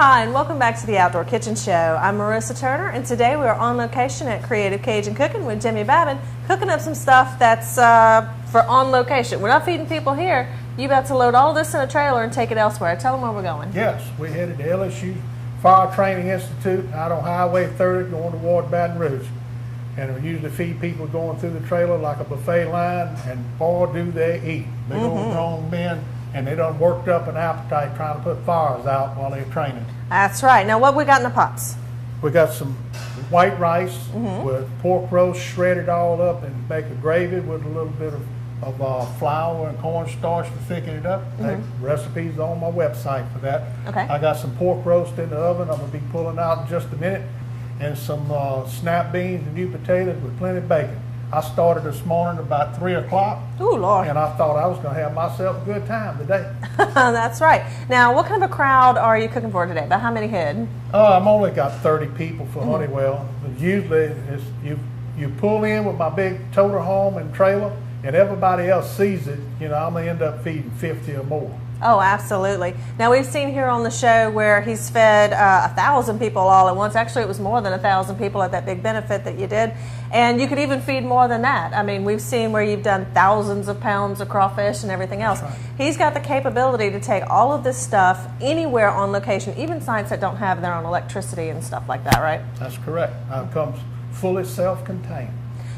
Hi, and welcome back to the Outdoor Kitchen Show. I'm Marissa Turner, and today we are on location at Creative Cajun Cooking with Jimmy Babin, cooking up some stuff that's for on location. We're not feeding people here. You about to load all this in a trailer and take it elsewhere. Tell them where we're going. Yes, we headed to LSU Fire Training Institute out on Highway 30 going toward Baton Rouge. And we usually feed people going through the trailer like a buffet line, and boy, do they eat. Big old grown men, and they done worked up an appetite trying to put fires out while they're training. That's right. Now, what we got in the pots? We got some white rice with pork roast shredded all up, and make a gravy with a little bit of flour and cornstarch to thicken it up. The recipe's on my website for that. Okay. I got some pork roast in the oven I'm going to be pulling out in just a minute, and some snap beans and new potatoes with plenty of bacon. I started this morning about 3 o'clock. Ooh, Lord. And I thought I was going to have myself a good time today. That's right. Now, what kind of a crowd are you cooking for today? About how many head? I'm only got 30 people for Honeywell. But usually, it's, you pull in with my big toter home and trailer, and everybody else sees it. You know, I'm going to end up feeding 50 or more. Oh, absolutely. Now, we've seen here on the show where he's fed 1,000 people all at once. Actually, it was more than 1,000 people at that big benefit that you did. And you could even feed more than that. I mean, we've seen where you've done thousands of pounds of crawfish and everything else. That's right. He's got the capability to take all of this stuff anywhere on location, even sites that don't have their own electricity and stuff like that, right? That's correct. It comes fully self-contained.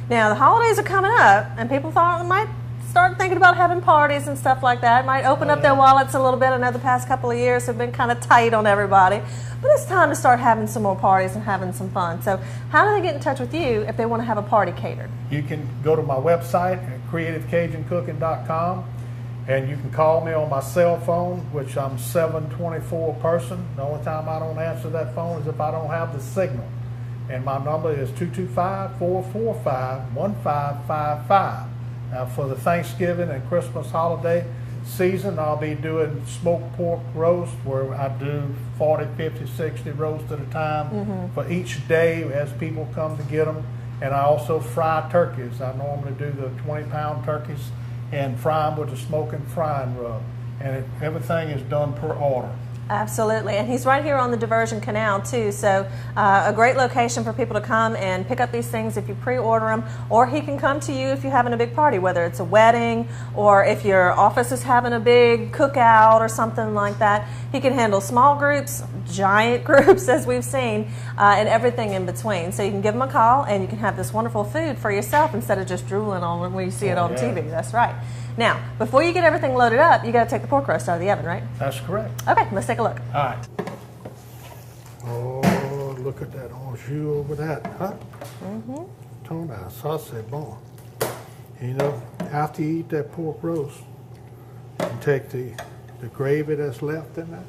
Now, the holidays are coming up, and people thought it might start thinking about having parties and stuff like that. Might open up their wallets a little bit. I know the past couple of years have been kind of tight on everybody, but it's time to start having some more parties and having some fun. So how do they get in touch with you if they want to have a party catered? You can go to my website at creativecajuncooking.com, and you can call me on my cell phone, which I'm 724 person. The only time I don't answer that phone is if I don't have the signal. And my number is 225-445-1555. Now, for the Thanksgiving and Christmas holiday season, I'll be doing smoked pork roast, where I do 40, 50, 60 roasts at a time for each day as people come to get them. And I also fry turkeys. I normally do the 20-pound turkeys and fry them with the smoking frying rub. And everything is done per order. Absolutely, and he's right here on the Diversion Canal too, so a great location for people to come and pick up these things if you pre-order them, or he can come to you if you're having a big party, whether it's a wedding or if your office is having a big cookout or something like that. He can handle small groups, giant groups as we've seen, and everything in between. So you can give him a call and you can have this wonderful food for yourself instead of just drooling on when you see it on TV. That's right. Now, before you get everything loaded up, you got to take the pork roast out of the oven, right? That's correct. Okay, let's take a look. All right. Oh, look at that orange jus over that, huh? Turn out, ça c'est bon. You know, after you eat that pork roast, you can take the gravy that's left in there,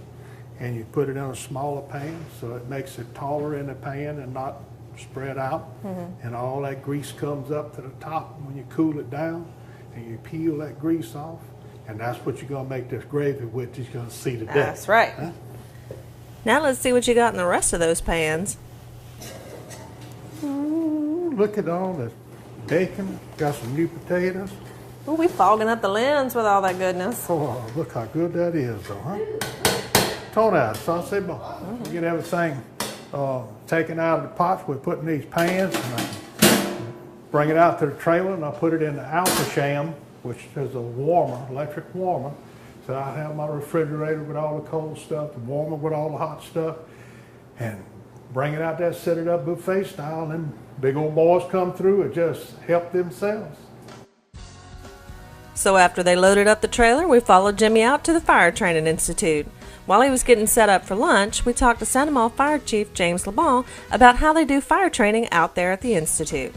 and you put it in a smaller pan so it makes it taller in the pan and not spread out. And all that grease comes up to the top when you cool it down. And you peel that grease off, and that's what you're going to make this gravy with. You're going to see today. That's right. Huh? Now let's see what you got in the rest of those pans. Ooh, look at all the bacon. Got some new potatoes. Ooh, we fogging up the lens with all that goodness. Oh, look how good that is, though, huh? Turn out, ça c'est bon. We get everything taken out of the pots. We're putting these pans, and I bring it out to the trailer, and I put it in the Alpha-Sham, which is a warmer, electric warmer. So I have my refrigerator with all the cold stuff, the warmer with all the hot stuff, and bring it out there, set it up buffet style, and big old boys come through and just help themselves. So after they loaded up the trailer, we followed Jimmy out to the Fire Training Institute. While he was getting set up for lunch, we talked to Santa Maria Fire Chief James LeBon about how they do fire training out there at the Institute.